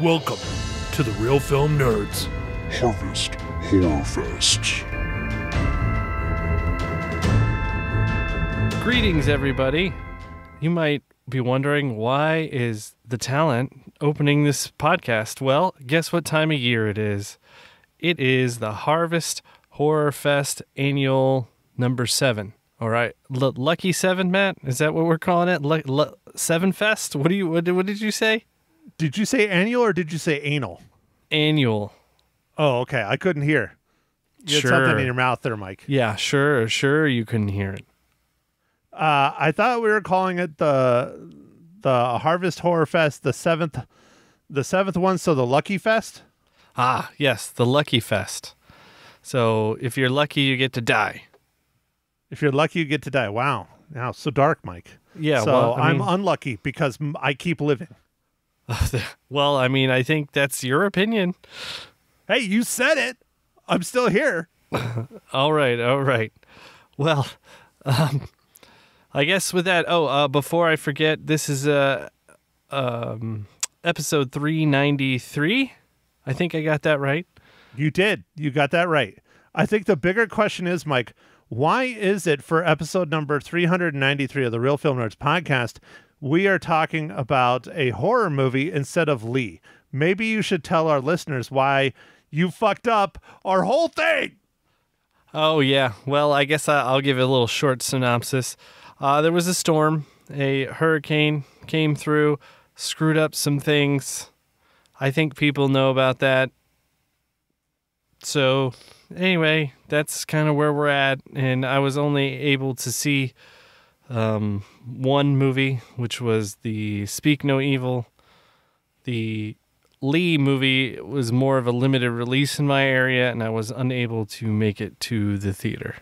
Welcome to the Real Film Nerds Harvest Horror Fest. Greetings, everybody. You might be wondering, why is the talent opening this podcast? Well, guess what time of year it is? It is the Harvest Horror Fest annual number 7. All right, Lucky 7, Matt? Is that what we're calling it? 7 Fest? What did you say? Did you say annual or did you say anal? Annual. Oh, okay. I couldn't hear. You had something in your mouth there, Mike. Yeah, sure. You couldn't hear it. I thought we were calling it the Harvest Horror Fest, the seventh one. So the Lucky Fest. Ah, yes, the Lucky Fest. So if you're lucky, you get to die. If you're lucky, you get to die. Wow. Now, so dark, Mike. Yeah. So well, I'm unlucky because I keep living. Well, I mean, I think that's your opinion. Hey, you said it. I'm still here. All right. Well, I guess with that, before I forget, this is episode 393. I think I got that right. You did. You got that right. I think the bigger question is, Mike, why is it for episode number 393 of the Real Film Nerds podcast, we are talking about a horror movie instead of Lee? Maybe you should tell our listeners why you fucked up our whole thing. Oh, yeah. Well, I guess I'll give it a little short synopsis. There was a storm. A hurricane came through, screwed up some things. I think people know about that. So, anyway, that's kind of where we're at. And I was only able to see one movie, which was the Speak No Evil. The Lee movie was more of a limited release in my area, and I was unable to make it to the theater.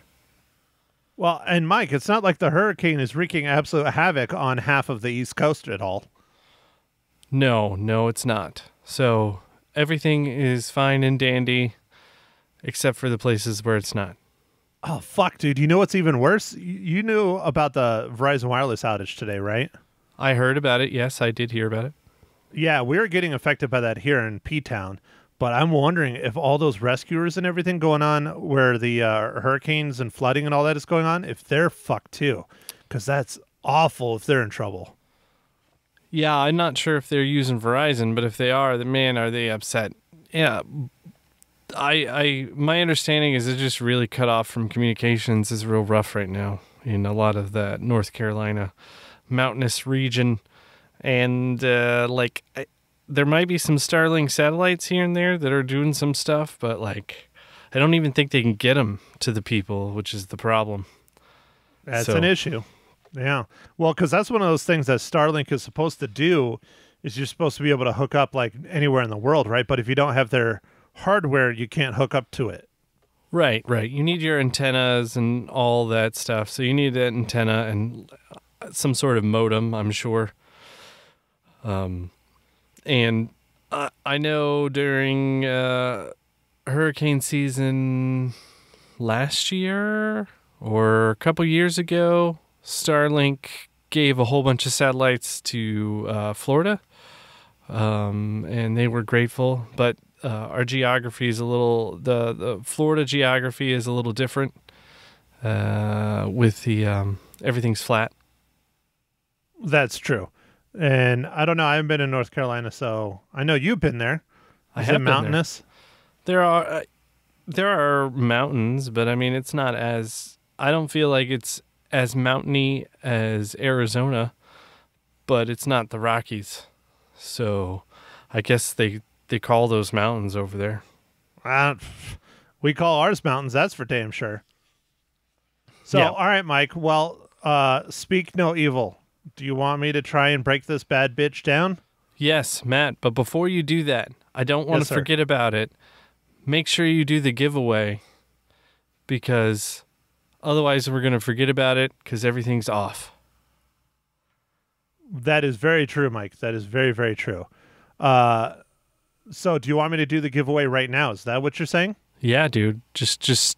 Well, and Mike, it's not like the hurricane is wreaking absolute havoc on half of the East Coast at all. No, it's not. So everything is fine and dandy, except for the places where it's not. Oh, fuck, dude. You know what's even worse? You knew about the Verizon Wireless outage today, right? I heard about it. Yes, I did hear about it. Yeah, we're getting affected by that here in P-Town, but I'm wondering if all those rescuers and everything going on where the hurricanes and flooding and all that is going on, if they're fucked too, because that's awful if they're in trouble. Yeah, I'm not sure if they're using Verizon, but if they are, then man, are they upset. Yeah, my understanding is it's just really cut off from communications is real rough right now in a lot of the North Carolina mountainous region. And there might be some Starlink satellites here and there that are doing some stuff, but I don't even think they can get them to the people, which is the problem. That's an issue. Yeah. Well, because that's one of those things that Starlink is supposed to do is you're supposed to be able to hook up anywhere in the world, right? But if you don't have their hardware, you can't hook up to it. Right. You need your antennas and all that stuff. So you need that antenna and some sort of modem, I'm sure. And I know during hurricane season last year or a couple years ago, Starlink gave a whole bunch of satellites to Florida, and they were grateful. But our geography is the Florida geography is a little different with the everything's flat. That's true. And I don't know. I haven't been in North Carolina, so I know you've been there. Is it mountainous? There are mountains, but I mean, it's not as. I don't feel like it's as mountainy as Arizona, but it's not the Rockies. So, I guess they call those mountains over there. We call ours mountains. That's for damn sure. So, yeah. All right, Mike. Well, Speak No Evil. Do you want me to try and break this bad bitch down? Yes, Matt. But before you do that, I don't want to forget about it. Make sure you do the giveaway, because otherwise we're going to forget about it because everything's off. That is very true, Mike. That is very, very true. So do you want me to do the giveaway right now? Is that what you're saying? Yeah, dude. Just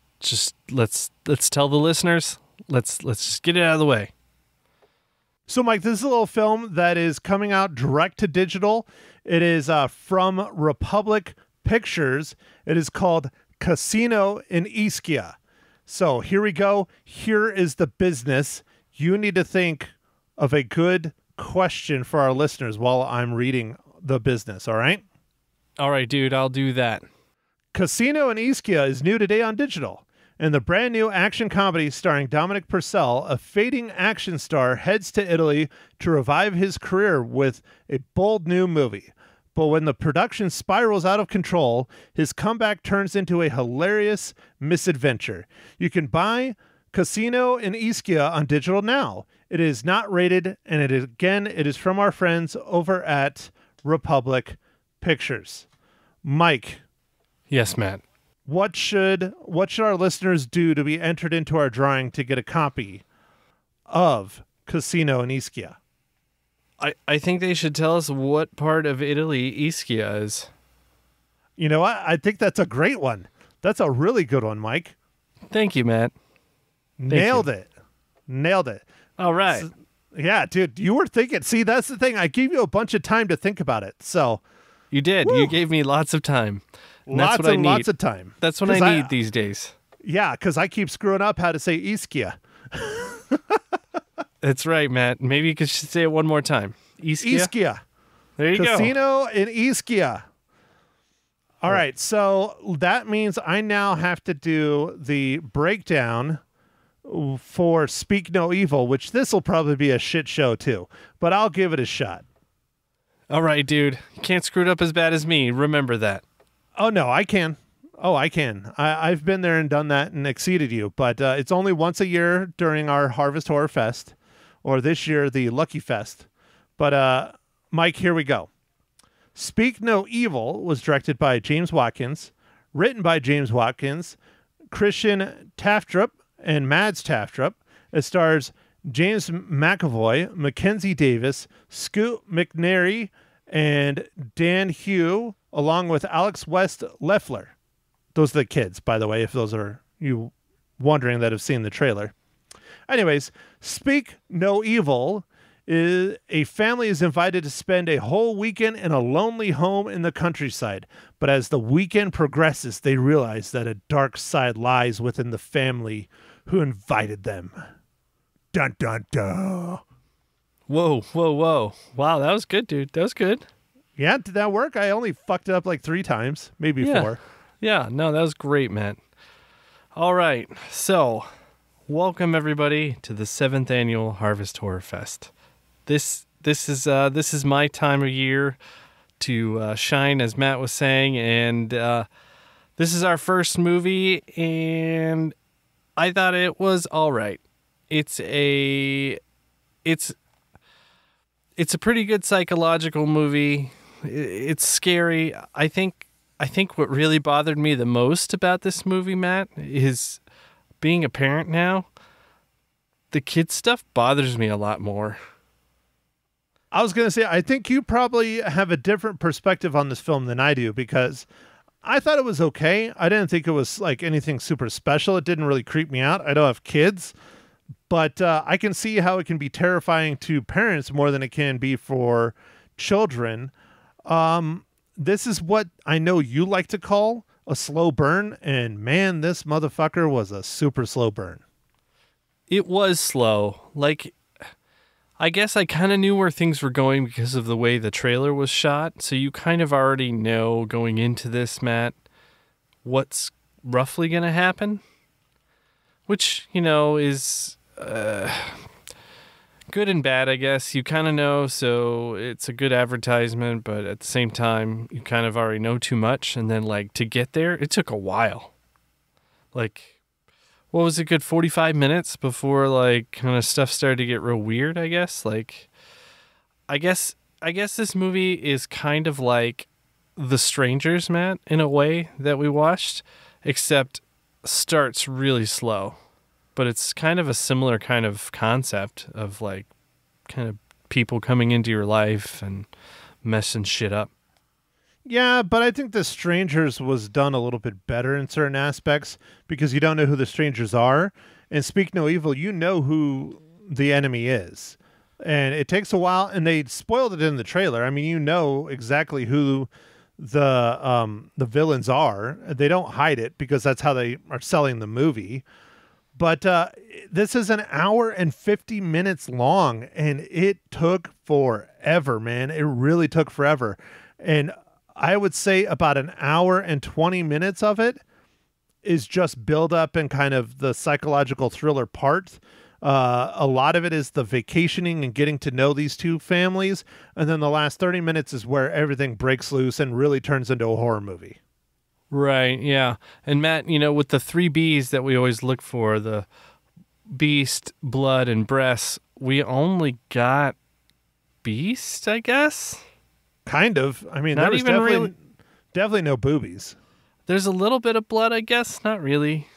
let's tell the listeners. Let's just get it out of the way. So, Mike, this is a little film that is coming out direct to digital. It is from Republic Pictures. It is called Casino in Ischia. So here we go. Here is the business. You need to think of a good question for our listeners while I'm reading the business, all right? All right, dude, I'll do that. Casino in Ischia is new today on digital. And the brand new action comedy starring Dominic Purcell, a fading action star, heads to Italy to revive his career with a bold new movie. But when the production spirals out of control, his comeback turns into a hilarious misadventure. You can buy Casino in Ischia on digital now. It is not rated, and it is from our friends over at Republic Pictures. Mike. Yes, Matt. What should our listeners do to be entered into our drawing to get a copy of Casino in Ischia? I think they should tell us what part of Italy Ischia is. You know what? I think that's a great one. That's a really good one, Mike. Thank you, Matt. Nailed it. All right. Yeah, dude, you were thinking. See, that's the thing. I gave you a bunch of time to think about it. So You did. Woo. You gave me lots of time. And lots that's what I and need. lots of time. That's what I need these days. Yeah, because I keep screwing up how to say Ischia. That's right, Matt. Maybe you could say it one more time. Ischia? Ischia. There you go. Casino in Ischia. All right, so that means I now have to do the breakdown for Speak No Evil, which this will probably be a shit show too, but I'll give it a shot. All right, dude. You can't screw it up as bad as me. Remember that. Oh, no, I can. I've been there and done that and exceeded you, but it's only once a year during our Harvest Horror Fest, or this year, the Lucky Fest. But, Mike, here we go. Speak No Evil was directed by James Watkins, written by James Watkins, Christian Taftrup, and Mads Taftrup. It stars James McAvoy, Mackenzie Davis, Scoot McNairy, and Dan Hugh, along with Alex West Leffler. Those are the kids, by the way, if those are you wondering that have seen the trailer. Anyways, Speak No Evil is a family is invited to spend a whole weekend in a lonely home in the countryside. But as the weekend progresses, they realize that a dark side lies within the family who invited them. Dun, dun, dun. Whoa. Wow, that was good, dude. That was good. Yeah, did that work? I only fucked it up like 3 times, maybe 4. Yeah, no, that was great, man. All right, so welcome everybody to the 7th annual Harvest Horror Fest. This is my time of year to shine, as Matt was saying, and this is our first movie, and I thought it was all right. It's a pretty good psychological movie. It's scary. I think what really bothered me the most about this movie, Matt, is being a parent now. The kid stuff bothers me a lot more. I was going to say, I think you probably have a different perspective on this film than I do, because I thought it was okay. I didn't think it was like anything super special. It didn't really creep me out. I don't have kids, but I can see how it can be terrifying to parents more than it can be for children. This is what I know you like to call a slow burn, and man, this motherfucker was a super slow burn. It was slow. Like, I guess I kind of knew where things were going because of the way the trailer was shot. So you kind of already know going into this, Matt, what's roughly going to happen. Which, is good and bad, I guess. You kind of know, so it's a good advertisement. But at the same time, you kind of already know too much. And then, to get there, it took a while. What was it, good 45 minutes before kind of stuff started to get real weird, I guess? I guess this movie is kind of like The Strangers, Matt, in a way that we watched, except starts really slow. But it's kind of a similar kind of concept of kind of people coming into your life and messing shit up. Yeah, but I think The Strangers was done a little bit better in certain aspects because you don't know who the strangers are. And Speak No Evil, you know who the enemy is. And it takes a while, and they spoiled it in the trailer. I mean, you know exactly who the villains are. They don't hide it because that's how they are selling the movie. But this is an hour and 50 minutes long, and it took forever, man. It really took forever. And I would say about an hour and 20 minutes of it is just build up and kind of the psychological thriller part. A lot of it is the vacationing and getting to know these two families. And then the last 30 minutes is where everything breaks loose and really turns into a horror movie. Right, yeah. And Matt, with the 3 Bs that we always look for, the beast, blood, and breasts, we only got beast, I guess? Kind of. I mean, Not there was even really. definitely no boobies. There's a little bit of blood, I guess. Not really.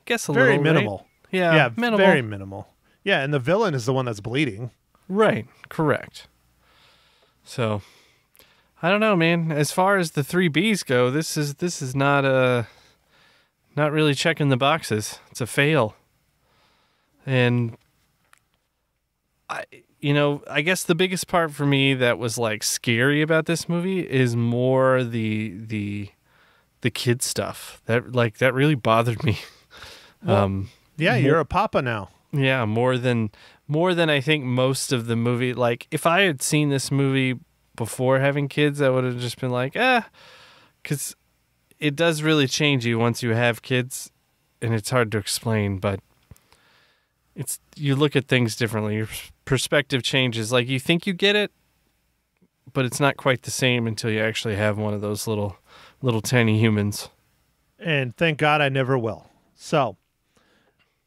Guess a Very little, minimal. Right? Yeah, minimal. Very minimal. Yeah, and the villain is the one that's bleeding. Right, correct. So, I don't know, man. As far as the 3 Bs go, this is not really checking the boxes. It's a fail. And I guess the biggest part for me that was like scary about this movie is more the kid stuff. That really bothered me. Yeah, you're a papa now. Yeah, more than I think most of the movie. Like, if I had seen this movie before having kids, I would have just been like, because it does really change you once you have kids, and it's hard to explain, but you look at things differently. Your perspective changes. Like, you think you get it, but it's not quite the same until you actually have one of those little tiny humans. And thank God I never will. So,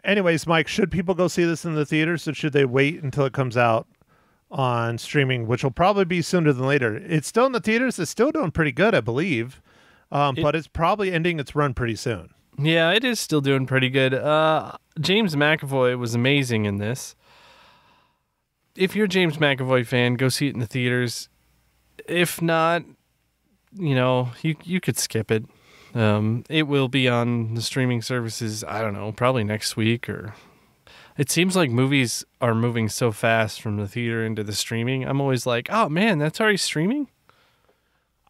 anyways, Mike, should people go see this in the theaters, or should they wait until it comes out on streaming, which will probably be sooner than later? It's still in the theaters. It's still doing pretty good, I believe. But it's probably ending its run pretty soon. Yeah, it is still doing pretty good. James McAvoy was amazing in this. If you're a James McAvoy fan, go see it in the theaters. If not, you could skip it. It will be on the streaming services, I don't know, probably next week. Or it seems like movies are moving so fast from the theater into the streaming. I'm always like, oh man, that's already streaming?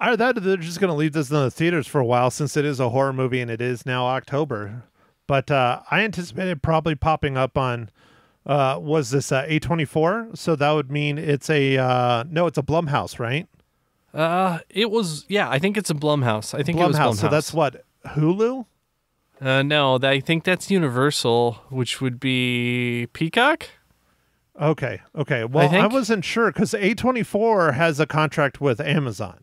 They're just going to leave this in the theaters for a while since it is a horror movie and it is now October. But I anticipate it probably popping up on, was this A24? So that would mean it's it's a Blumhouse, right? It was, yeah, I think it's a Blumhouse. I think it was Blumhouse. So that's what, Hulu? No, I think that's Universal, which would be Peacock? Okay. Well, I wasn't sure because A24 has a contract with Amazon.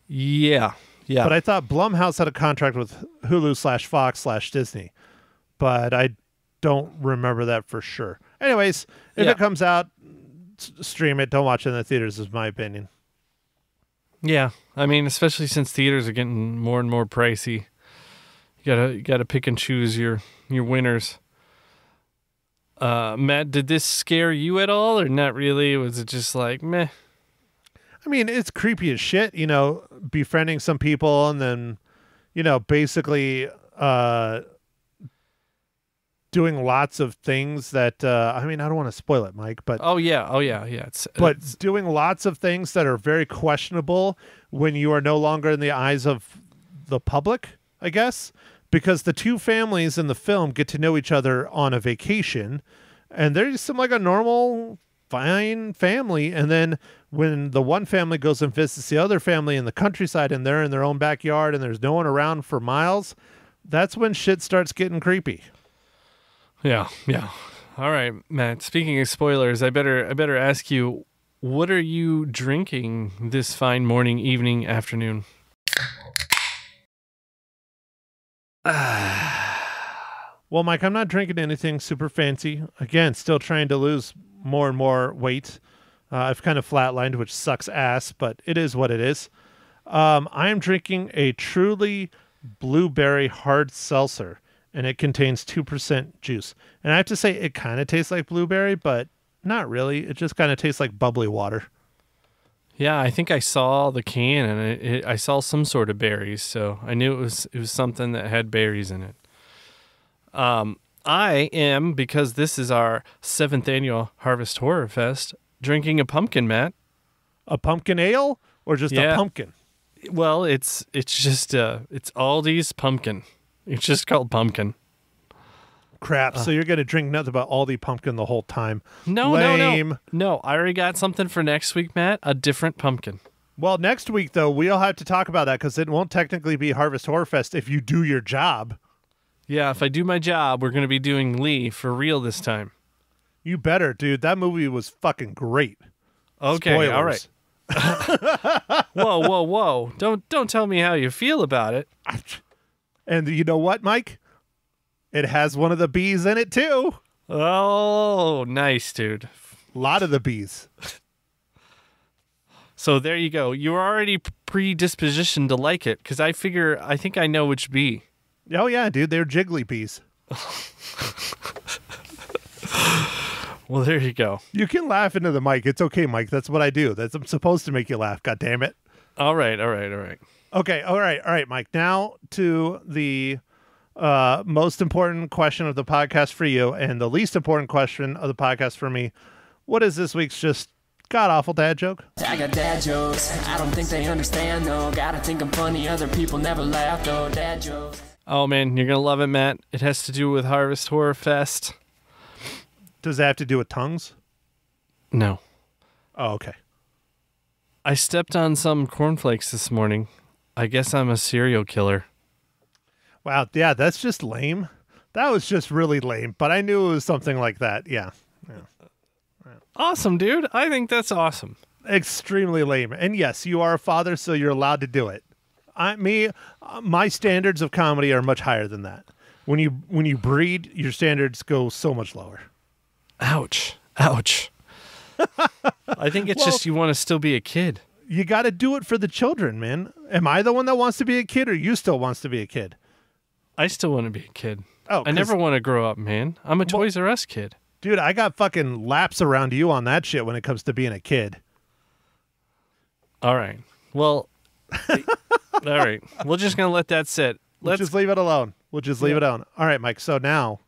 Yeah. But I thought Blumhouse had a contract with Hulu/Fox/Disney. But I don't remember that for sure. Anyways, if it comes out, stream it. Don't watch it in the theaters, is my opinion. Yeah. I mean, especially since theaters are getting more and more pricey. You gotta pick and choose your winners. Matt, did this scare you at all or not really? Was it just like, meh? I mean, it's creepy as shit, befriending some people and then, basically doing lots of things that, I don't want to spoil it, Mike, but... Oh, yeah. But doing lots of things that are very questionable when you are no longer in the eyes of the public, I guess, because the two families in the film get to know each other on a vacation, and they're just like a normal... fine family, and then when the one family goes and visits the other family in the countryside and they're in their own backyard and there's no one around for miles, that's when shit starts getting creepy. Yeah. All right, Matt, speaking of spoilers, I better ask you, what are you drinking this fine morning, evening, afternoon? Well, Mike, I'm not drinking anything super fancy. Again, still trying to lose more and more weight. I've kind of flatlined, which sucks ass, but it is what it is. I am drinking a Truly Blueberry Hard Seltzer, and it contains 2% juice. And I have to say, it kind of tastes like blueberry, but not really. It just kind of tastes like bubbly water. Yeah, I think I saw the can, and I saw some sort of berries, so I knew it was something that had berries in it. I am, because this is our 7th annual Harvest Horror Fest, drinking a pumpkin, Matt. A pumpkin ale or just a pumpkin? Well, it's just it's Aldi's pumpkin. It's just called pumpkin. Crap. So you're going to drink nothing but Aldi pumpkin the whole time. No, Lame. No, I already got something for next week, Matt. A different pumpkin. Well, next week, though, we'll have to talk about that because it won't technically be Harvest Horror Fest if you do your job. Yeah, if I do my job, we're going to be doing Lee for real this time. You better, dude. That movie was fucking great. Okay, Spoilers. all right. Whoa. Don't tell me how you feel about it. And you know what, Mike? It has one of the bees in it, too. Oh, nice, dude. A lot of the bees. So there you go. You're already predispositioned to like it because I think I know which bee. Oh, yeah, dude. They're jiggly bees. Well, there you go. You can laugh into the mic. It's okay, Mike. That's what I do. I'm supposed to make you laugh. God damn it. All right. Okay. All right, Mike. Now to the most important question of the podcast for you and the least important question of the podcast for me. What is this week's just god-awful dad joke? I got dad jokes. I don't think they understand, though. Gotta think I'm funny. Other people never laugh, though. Dad jokes. Oh, man. You're going to love it, Matt. It has to do with Harvest Horror Fest. Does that have to do with tongues? No. Oh, okay. I stepped on some cornflakes this morning. I guess I'm a serial killer. Wow. Yeah, that's just lame. That was just really lame, but I knew it was something like that. Yeah. Awesome, dude. I think that's awesome. Extremely lame. And yes, you are a father, so you're allowed to do it. My standards of comedy are much higher than that. When you breed, your standards go so much lower. Ouch. I think it's just you want to still be a kid. You got to do it for the children, man. Am I the one that wants to be a kid or you still wants to be a kid? I still want to be a kid. Oh, I never want to grow up, man. I'm a Toys R Us kid. Dude, I got fucking laps around you on that shit when it comes to being a kid. All right. Well, all right. We're just going to let that sit. Let's just leave it alone. We'll just leave it alone. All right, Mike. So now,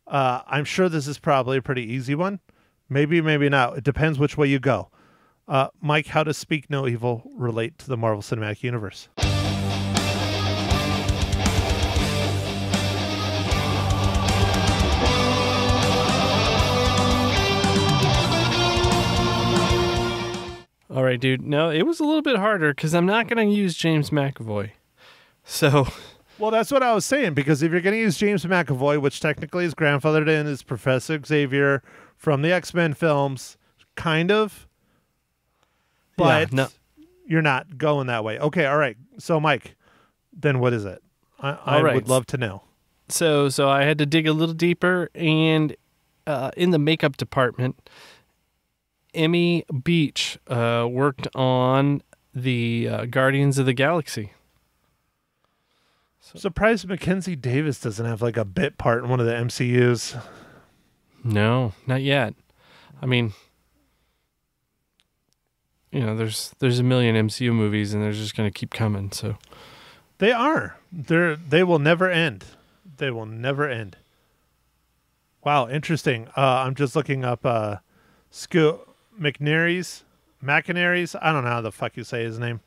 I'm sure this is probably a pretty easy one. Maybe not. It depends which way you go. Mike, how does Speak No Evil relate to the Marvel Cinematic Universe? All right, dude. No, it was a little bit harder because I'm not going to use James McAvoy. So... Well, that's what I was saying, because if you're going to use James McAvoy, which technically is grandfathered in as Professor Xavier from the X-Men films, kind of, but you're not going that way. Okay, all right. So, Mike, then what is it? I would love to know. So I had to dig a little deeper, and in the makeup department, Emmy Beach worked on the Guardians of the Galaxy. Surprised Mackenzie Davis doesn't have like a bit part in one of the MCUs. No, not yet. I mean, you know, there's a million MCU movies, and they're just going to keep coming. So they are. They will never end. They will never end. Wow, interesting. I'm just looking up McNary's. I don't know how the fuck you say his name.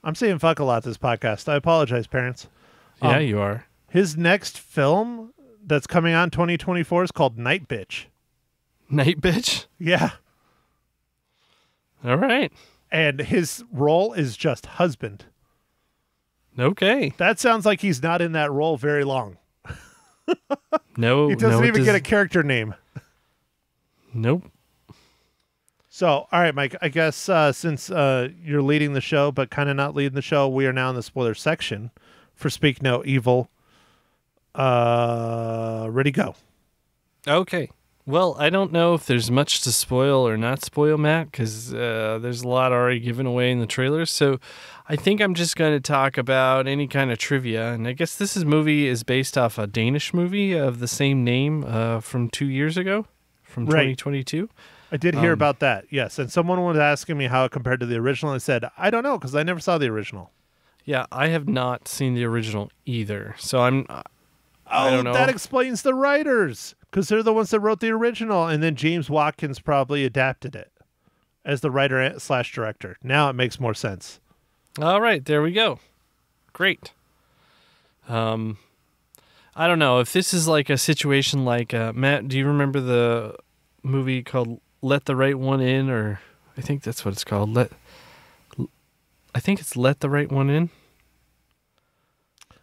I'm saying fuck a lot this podcast. I apologize, parents. Yeah, you are. His next film that's coming on 2024 is called Night Bitch. Night Bitch? Yeah. All right. And his role is just husband. Okay. That sounds like he's not in that role very long. No. He doesn't even get a character name. Nope. So, all right, Mike, I guess since you're leading the show, but kind of not leading the show, we are now in the spoiler section for Speak No Evil. Ready, go. Okay. Well, I don't know if there's much to spoil or not spoil, Matt, because there's a lot already given away in the trailers. So I think I'm just going to talk about any kind of trivia. And I guess this movie is based off a Danish movie of the same name from 2 years ago, from 2022. I did hear about that, yes. And someone was asking me how it compared to the original. I said, I don't know, because I never saw the original. Yeah, I have not seen the original either. So I don't know. That explains the writers, because they're the ones that wrote the original, and then James Watkins probably adapted it as the writer / director. Now it makes more sense. All right, there we go. Great. I don't know if this is like a situation like Matt. Do you remember the movie called "Let the Right One In"? Or I think that's what it's called. I think it's "Let the Right One In."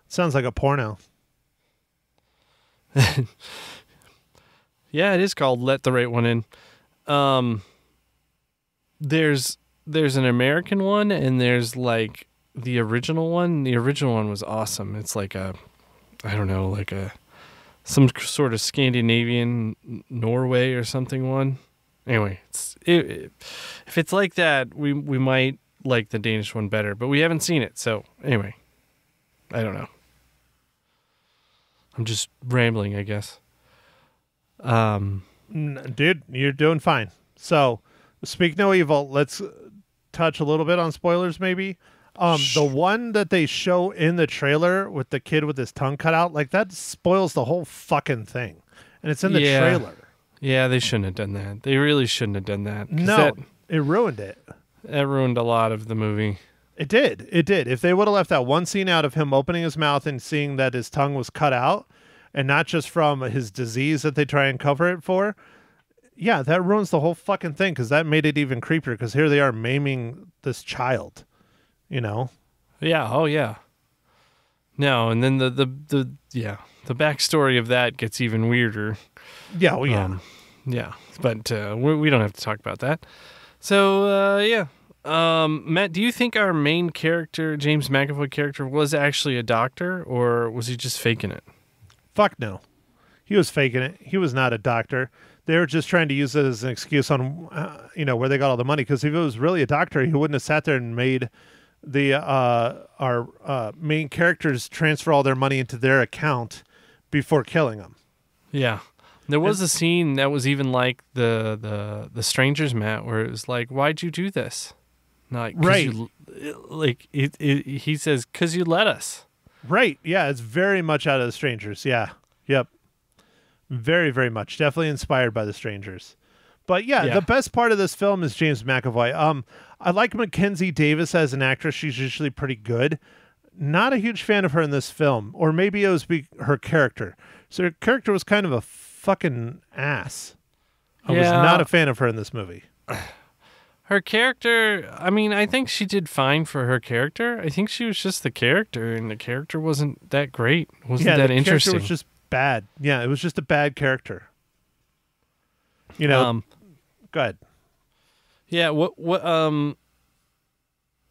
Sounds like a porno. Yeah, it is called "Let the Right One In." There's an American one, and there's like the original one. The original one was awesome. It's like some sort of Scandinavian Norway or something one. Anyway, if it's like that, we might like the Danish one better, but we haven't seen it. So anyway, I don't know. I'm just rambling, I guess. Dude, you're doing fine. So, speak no evil. Let's touch a little bit on spoilers, maybe. The one that they show in the trailer with the kid with his tongue cut out, like that spoils the whole fucking thing. And it's in the trailer. Yeah, they shouldn't have done that. They really shouldn't have done that. No, it ruined it. That ruined a lot of the movie. It did. It did. If they would have left that one scene out of him opening his mouth and seeing that his tongue was cut out, and not just from his disease that they try and cover it for, yeah, that ruins the whole fucking thing, because that made it even creepier, because here they are maiming this child, you know? Yeah. Oh, yeah. No, and then the backstory of that gets even weirder. Yeah, well, yeah. Yeah, but we don't have to talk about that. So, yeah. Matt, do you think our main character, James McAvoy character, was actually a doctor, or was he just faking it? Fuck no. He was faking it. He was not a doctor. They were just trying to use it as an excuse on, where they got all the money. Because if it was really a doctor, he wouldn't have sat there and made the our main characters transfer all their money into their account before killing them. Yeah. There was a scene that was even like the Strangers, Matt, where it was like, "Why'd you do this?" Like, right. He says, "'Cause you let us." Right. Yeah, it's very much out of The Strangers. Yeah. Yep. Very, very much. Definitely inspired by The Strangers. But yeah, the best part of this film is James McAvoy. I like Mackenzie Davis as an actress. She's usually pretty good. Not a huge fan of her in this film. Or maybe it was her character. So her character was kind of a fucking ass. I was not a fan of her in this movie. Her character, I mean, I think she did fine for her character. I think she was just the character, and the character wasn't that great. Wasn't that interesting. The character was just bad. Yeah, it was just a bad character. You know, go ahead. Yeah,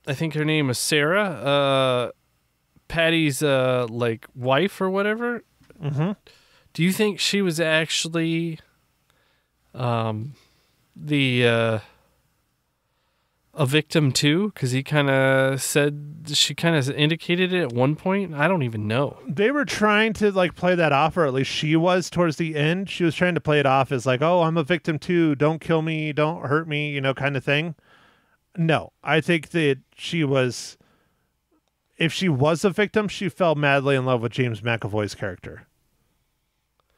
I think her name is Sarah, Patty's, wife or whatever. Mm-hmm. Do you think she was actually, a victim too? Because he kind of said, she kind of indicated it at one point. I don't even know. They were trying to play that off, or at least she was towards the end. She was trying to play it off as like, oh, I'm a victim too. Don't kill me. Don't hurt me, kind of thing. No, I think that if she was a victim, she fell madly in love with James McAvoy's character.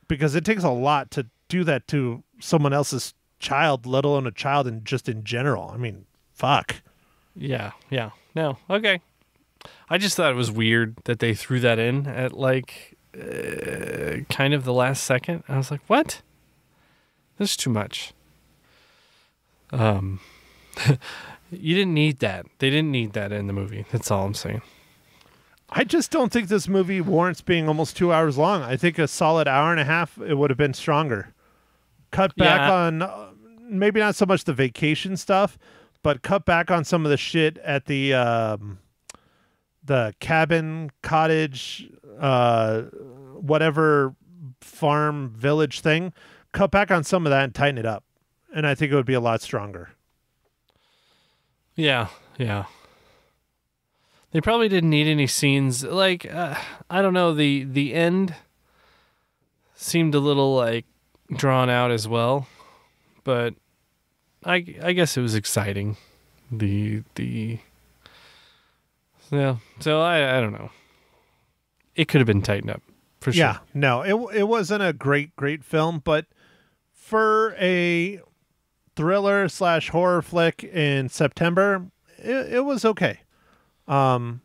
Because it takes a lot to do that to someone else's child, let alone a child in general. I mean, fuck. Yeah. No, okay. I just thought it was weird that they threw that in at kind of the last second. I was like, what? This is too much. You didn't need that. They didn't need that in the movie. That's all I'm saying. I just don't think this movie warrants being almost 2 hours long. I think a solid hour and a half, it would have been stronger. Cut back on maybe not so much the vacation stuff, but cut back on some of the shit at the cabin, cottage, whatever farm, village thing. Cut back on some of that and tighten it up. And I think it would be a lot stronger. Yeah. They probably didn't need any scenes. I don't know, the end seemed a little drawn out as well, but I guess it was exciting. So I don't know. It could have been tightened up. for sure. Yeah, no, it wasn't a great film, but for a thriller / horror flick in September, it was okay. I'll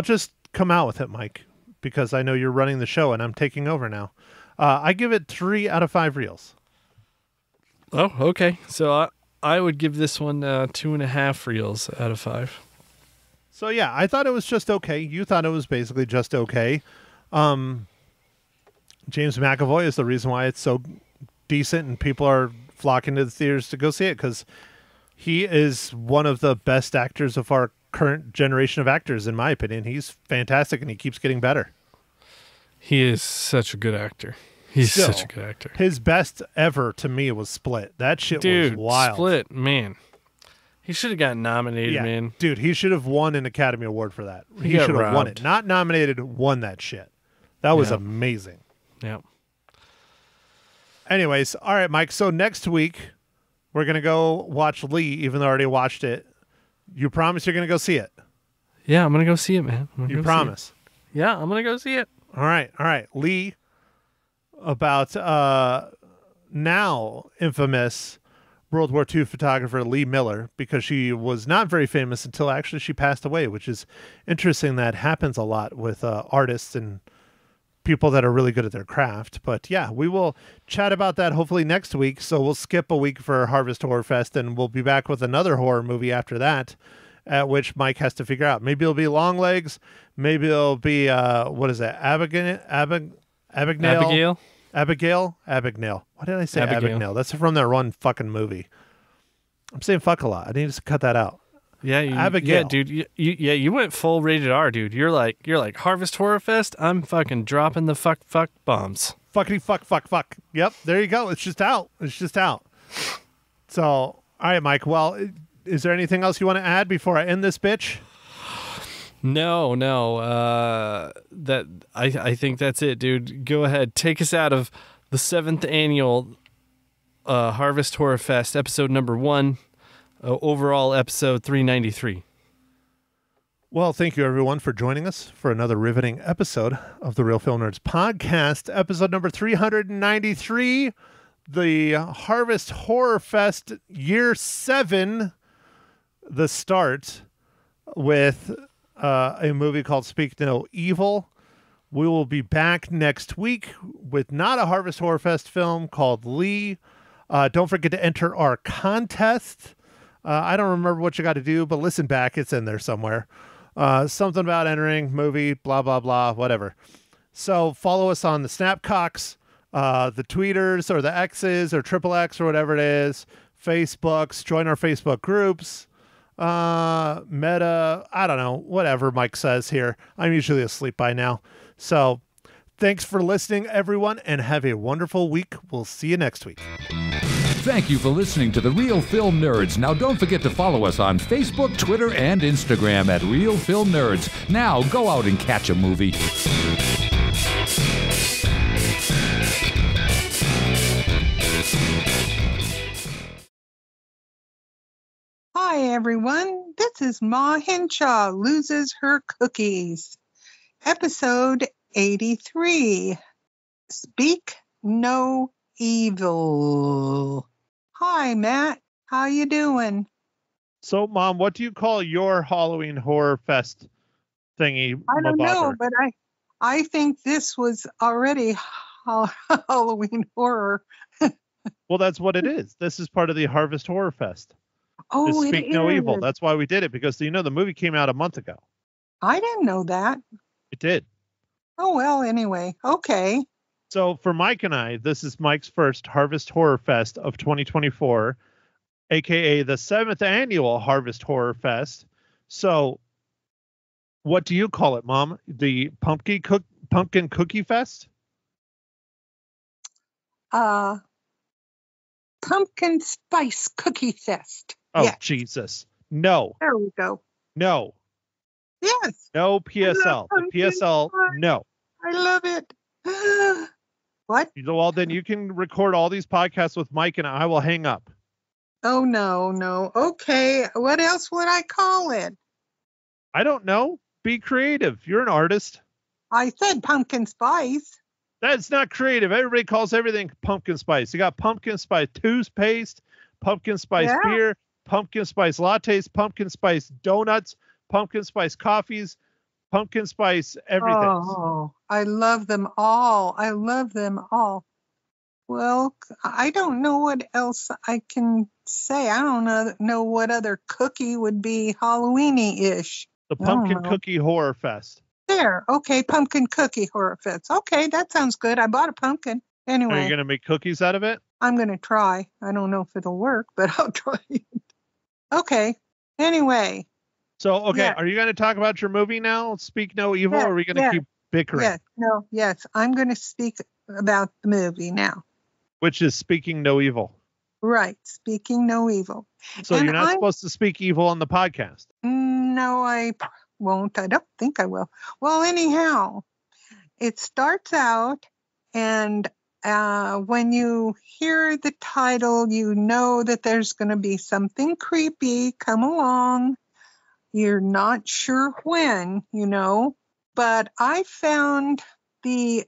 just come out with it, Mike, because I know you're running the show and I'm taking over now. I give it 3 out of 5 reels. Oh, okay. So I would give this one 2.5 reels out of 5. So yeah, I thought it was just okay. You thought it was basically just okay. James McAvoy is the reason why it's so decent and people are flocking to the theaters to go see it, because he is one of the best actors of our current generation of actors, in my opinion. He's fantastic and he keeps getting better. He is such a good actor. He's such a good actor. His best ever to me was Split. That shit was wild. Split, man. He should have gotten nominated, man. Dude, he should have won an Academy Award for that. He got should have won robbed. it. Not nominated, won that shit. That was amazing. Yeah. Anyways, all right, Mike. So next week, we're going to go watch Lee, even though I already watched it. You promise you're going to go see it? Yeah, I'm going to go see it, man. You promise? Yeah, I'm going to go see it. All right. Lee, about now infamous World War II photographer Lee Miller, because she was not very famous until actually she passed away, which is interesting. That happens a lot with artists and people that are really good at their craft. But yeah, we will chat about that hopefully next week. So we'll skip a week for Harvest Horror Fest and we'll be back with another horror movie after that, at which Mike has to figure out. Maybe it'll be Longlegs. Maybe it'll be, what is that? Abigail? Abigail. Why did I say Abigail? That's from that one fucking movie. I'm saying fuck a lot. I need to cut that out. Yeah, Abigail. Yeah, dude. You went full rated R, dude. You're like Harvest Horror Fest. I'm fucking dropping the fuck bombs. Fuckity fuck. Yep, there you go. It's just out. So, all right, Mike. Well, is there anything else you want to add before I end this bitch? No. That I think that's it, dude. Go ahead, take us out of the 7th annual Harvest Horror Fest, episode number 1. Overall episode 393. Well, thank you everyone for joining us for another riveting episode of the Real Film Nerds podcast, episode number 393, the Harvest Horror Fest year 7, the start with a movie called Speak No Evil. We will be back next week with not a Harvest Horror Fest film called Lee. Don't forget to enter our contest. I don't remember what you got to do, but listen back. It's in there somewhere. Something about entering movie, blah, blah, blah, whatever. So follow us on the Snapcocks, the Tweeters or the X's or XXX or whatever it is, Facebooks, join our Facebook groups, Meta, I don't know, whatever Mike says here. I'm usually asleep by now. So thanks for listening, everyone, and have a wonderful week. We'll see you next week. Thank you for listening to The Real Film Nerds. Now don't forget to follow us on Facebook, Twitter, and Instagram at Real Film Nerds. Now go out and catch a movie. Hi everyone, this is Ma Henshaw Loses Her Cookies. Episode 83. Speak No Evil. Hi, Matt. How you doing? So, Mom, what do you call your Halloween Horror Fest thingy? I don't know, but I think this was already Halloween horror. Well, that's what it is. This is part of the Harvest Horror Fest. Oh, Speak No Evil. That's why we did it, because the movie came out a month ago. I didn't know that. It did. Oh, well, anyway. Okay. So for Mike and I, this is Mike's first Harvest Horror Fest of 2024, aka the 7th annual Harvest Horror Fest. So what do you call it, Mom? The Pumpkin Cookie Fest? Pumpkin Spice Cookie Fest. Oh, yes. Jesus. No. There we go. No. Yes. No PSL. The PSL, no. I love it. What? Well, then you can record all these podcasts with Mike and I will hang up. Oh, no. Okay. What else would I call it? I don't know. Be creative. You're an artist. I said pumpkin spice. That's not creative. Everybody calls everything pumpkin spice. You got pumpkin spice toothpaste, pumpkin spice Yeah. beer, pumpkin spice lattes, pumpkin spice donuts, pumpkin spice coffees, pumpkin spice everything. Oh, I love them all. I love them all. Well, I don't know what else I can say. I don't know what other cookie would be Halloween-y-ish. The Pumpkin know. Cookie Horror Fest. There. Okay, pumpkin cookie horror fest. Okay, that sounds good. I bought a pumpkin. Are Anyway, you going to make cookies out of it? I'm going to try. I don't know if it'll work, but I'll try it. Okay. Anyway, So, okay, Yeah. are you going to talk about your movie now? Speak No Evil, Yeah, or are we going to yeah. keep bickering? yes, I'm going to speak about the movie now. Which is Speaking No Evil. Right, speaking no evil. So And you're not I'm- supposed to speak evil on the podcast. No, I won't. I don't think I will. Well, anyhow, it starts out, and when you hear the title, you know that there's going to be something creepy come along. You're not sure when, but I found the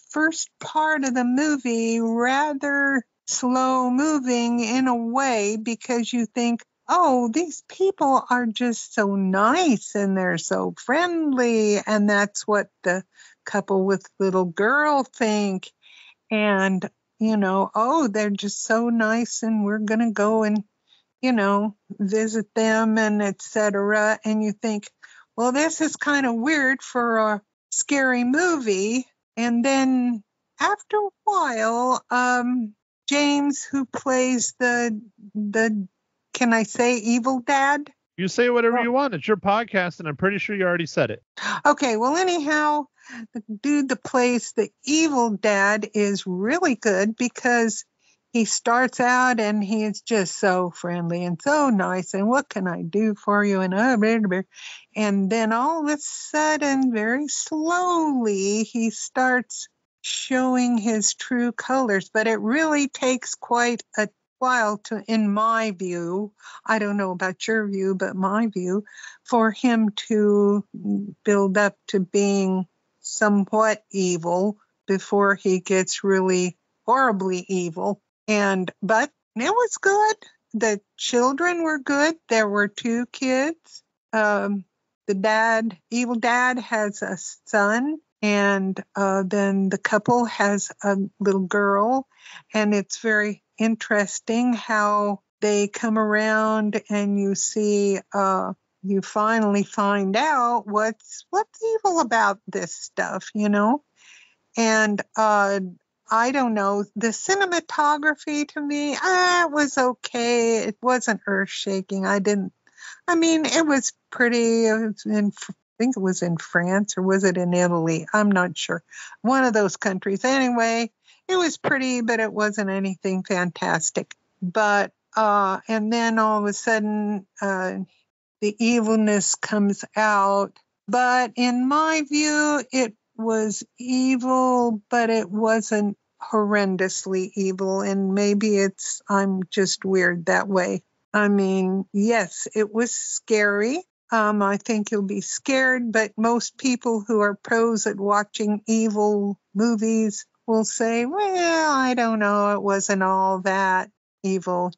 first part of the movie rather slow moving in a way, because you think, oh, these people are just so nice and they're so friendly. And that's what the couple with little girl think. And, oh, they're just so nice and we're going to go and, visit them and etc. And you think, well, this is kind of weird for a scary movie. And then after a while, James, who plays the can I say evil dad? You say whatever you want. It's your podcast, and I'm pretty sure you already said it. Okay, well, anyhow, the dude that plays the evil dad is really good because he starts out and he is just so friendly and so nice. And what can I do for you? And then all of a sudden, very slowly, he starts showing his true colors. But it really takes quite a while to, in my view, I don't know about your view, but my view, for him to build up to being somewhat evil before he gets really horribly evil. But it was good. The children were good. There were two kids. The evil dad has a son, and then the couple has a little girl. And it's very interesting how they come around and you see, you finally find out what's evil about this stuff, And I don't know, the cinematography to me, it was okay. It wasn't earth-shaking. It was pretty. It was I think it was in France, or was it in Italy? I'm not sure. One of those countries. Anyway, it was pretty, but it wasn't anything fantastic. But, and then all of a sudden, the evilness comes out. But in my view, it was evil, but it wasn't horrendously evil. And maybe I'm just weird that way. Yes, it was scary. I think you'll be scared, but most people who are pros at watching evil movies will say, well, I don't know, it wasn't all that evil,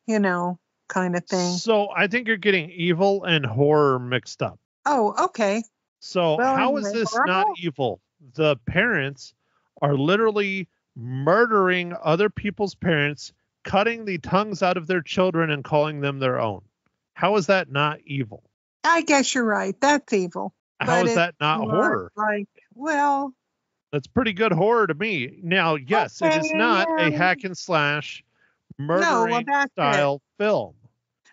kind of thing. So I think you're getting evil and horror mixed up. Oh, okay. So Well, how is anyway, this horrible? not evil? The parents are literally murdering other people's parents, cutting the tongues out of their children and calling them their own. How is that not evil? I guess you're right. That's evil. How But is that not it's horror? Well, That's pretty good horror to me. Now, yes, it is Okay, not a yeah. hack and slash murdering that's it. style film.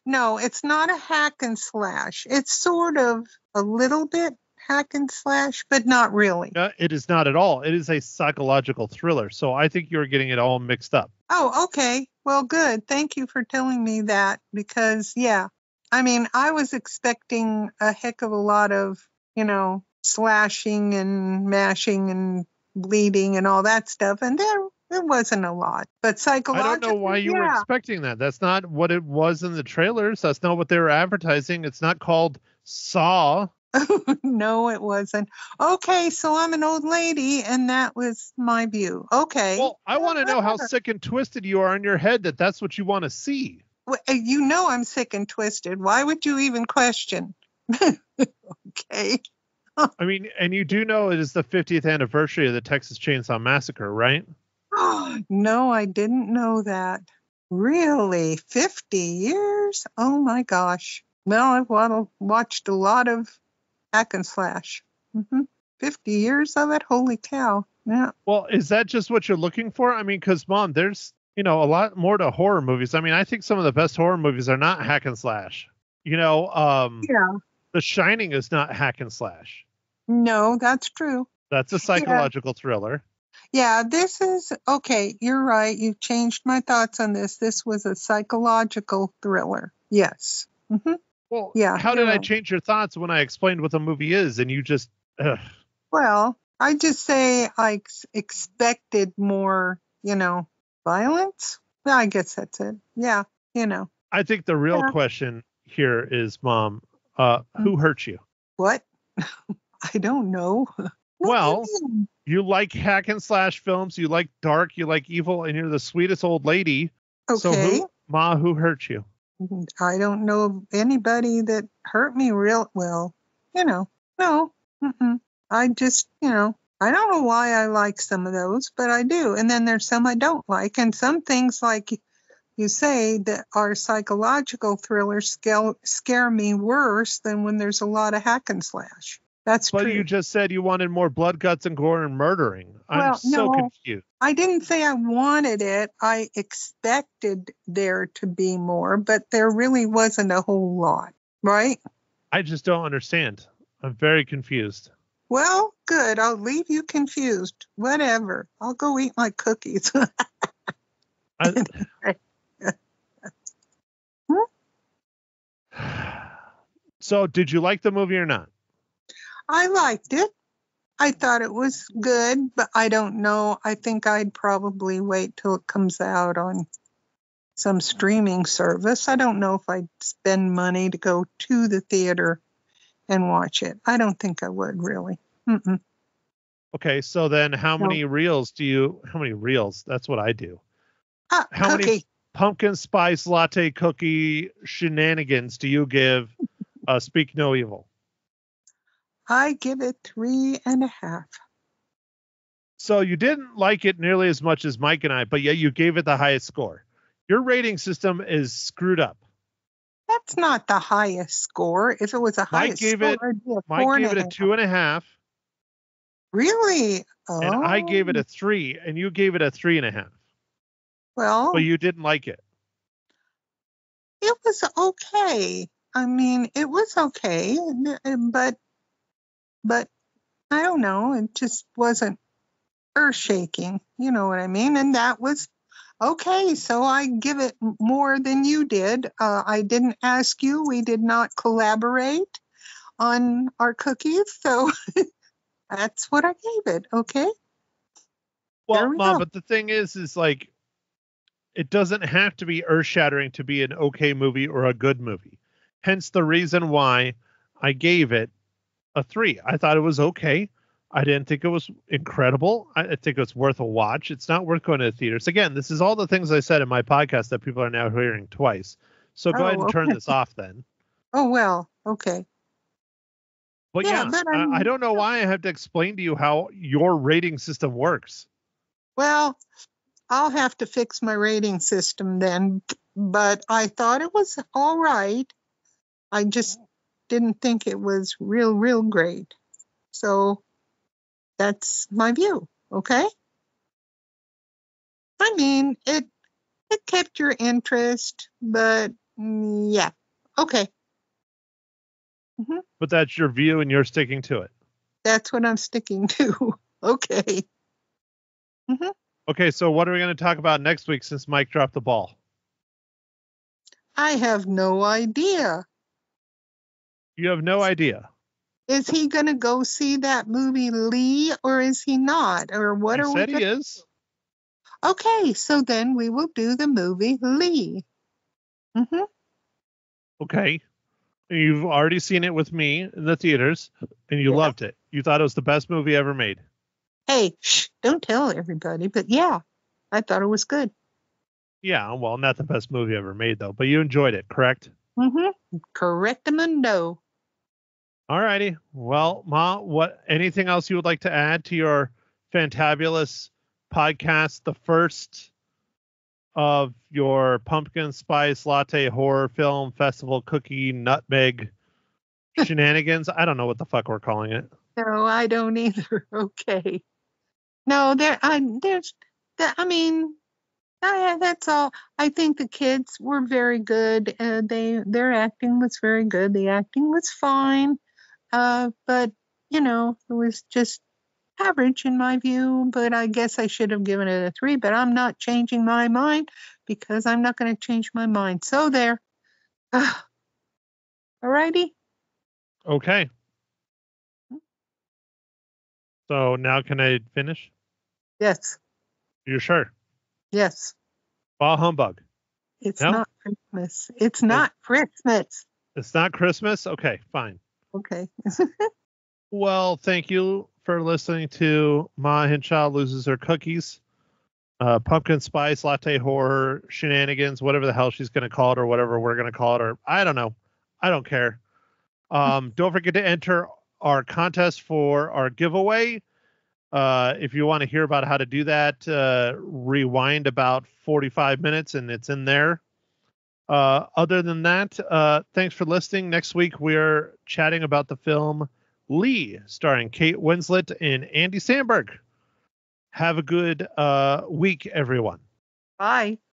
no, it's not a hack and slash. It's sort of a little bit hack and slash, but not really. It is not at all. It is a psychological thriller. So I think you're getting it all mixed up. Oh, okay. Well, good. Thank you for telling me that because, yeah, I was expecting a heck of a lot of, slashing and mashing and bleeding and all that stuff. And there wasn't a lot. But I psychologically, don't know why you were yeah. expecting that. That's not what it was in the trailers. That's not what they were advertising. It's not called Saw. No, it wasn't. Okay, so I'm an old lady, and that was my view. Okay. Well, I want to know how sick and twisted you are in your head that's what you want to see. You know I'm sick and twisted. Why would you even question? Okay. I mean, and you do know it is the 50th anniversary of the Texas Chainsaw Massacre, right? No, I didn't know that. Really? 50 years? Oh my gosh. Well, I've watched a lot of hack and slash. 50 years of it? Holy cow. Yeah. Well, is that just what you're looking for? I mean, because, Mom, there's, a lot more to horror movies. I mean, I think some of the best horror movies are not hack and slash. Yeah. The Shining is not hack and slash. No, that's true. That's a psychological thriller. Yeah, this is okay. You're right. You've changed my thoughts on this. This was a psychological thriller. Yes. Well, yeah. How did I change your thoughts when I explained what the movie is and you just... Well, I just say I expected more, violence. Well, I guess that's it. Yeah, I think the real question here is, Mom, who hurt you? What? I don't know. Well, you like hack and slash films, you like dark, you like evil, and you're the sweetest old lady. Okay. So who hurt you? I don't know of anybody that hurt me real well. No. I just, I don't know why I like some of those, but I do. And then there's some I don't like. And some things, like you say, that are psychological thrillers scare me worse than when there's a lot of hack and slash. That's true. But you just said you wanted more blood, guts, and gore and murdering. I'm confused. I didn't say I wanted it. I expected there to be more, but there really wasn't a whole lot, right? I just don't understand. I'm very confused. Well, good. I'll leave you confused. Whatever. I'll go eat my cookies. So, did you like the movie or not? I liked it. I thought it was good, but I don't know. I think I'd probably wait till it comes out on some streaming service. I don't know if I'd spend money to go to the theater and watch it. I don't think I would, really. Okay, so then how many reels? That's what I do. How many pumpkin spice latte cookie shenanigans do you give Speak No Evil? I give it 3.5. So you didn't like it nearly as much as Mike and I, but yet you gave it the highest score. Your rating system is screwed up. That's not the highest score. If it was a highest score, Mike gave it a 2.5. Really? Oh. And I gave it a 3, and you gave it a 3.5. Well, but you didn't like it. It was okay. I mean, it was okay, but I don't know. It just wasn't earth-shaking. You know what I mean? And that was okay. So I give it more than you did. I didn't ask you. We did not collaborate on our cookies. So that's what I gave it. Okay. Well, Mom, but the thing is like, it doesn't have to be earth-shattering to be an okay movie or a good movie. Hence the reason why I gave it a 3. I thought it was okay. I didn't think it was incredible. I think it's worth a watch. It's not worth going to the theaters. Again, this is all the things I said in my podcast that people are now hearing twice. So go ahead and turn this off then. Oh, well, okay. But but I don't know why I have to explain to you how your rating system works. Well, I'll have to fix my rating system then, but I thought it was all right. I just didn't think it was real great. So that's my view, okay? I mean, it kept your interest, but yeah, okay. Mm-hmm. But that's your view and you're sticking to it. That's what I'm sticking to. Okay. Mm-hmm. Okay, so what are we going to talk about next week since Mike dropped the ball? I have no idea. You have no idea. Is he going to go see that movie Lee, or is he not? Or what he are said we? He is. Okay, so then we will do the movie Lee. Mm-hmm. Okay. You've already seen it with me in the theaters, and you loved it. You thought it was the best movie ever made. Hey, don't tell everybody, but yeah, I thought it was good. Yeah, well, not the best movie ever made, though, but you enjoyed it, correct? Mm-hmm. Correctamundo. All righty. Well, Ma, anything else you would like to add to your fantabulous podcast, the first of your pumpkin spice latte horror film festival cookie nutmeg shenanigans? I don't know what the fuck we're calling it. No, I don't either. Okay. No, that's all. I think the kids were very good. Their acting was very good. The acting was fine. But it was just average in my view. But I guess I should have given it a 3. But I'm not changing my mind because I'm not going to change my mind. So there. All righty. Okay. So now can I finish? Yes. You're sure? Yes. Bah humbug. It's No? not Christmas. It's not Christmas. It's not Christmas? Okay, fine. Okay. Well, thank you for listening to Ma Hinshaw Loses Her Cookies. Pumpkin Spice Latte Horror Shenanigans, whatever the hell she's going to call it, or whatever we're going to call it, or I don't know. I don't care. Don't forget to enter our contest for our giveaway. If you want to hear about how to do that, rewind about 45 minutes and it's in there. Other than that, thanks for listening. Next week, we're chatting about the film Lee, starring Kate Winslet and Andy Samberg. Have a good week, everyone. Bye.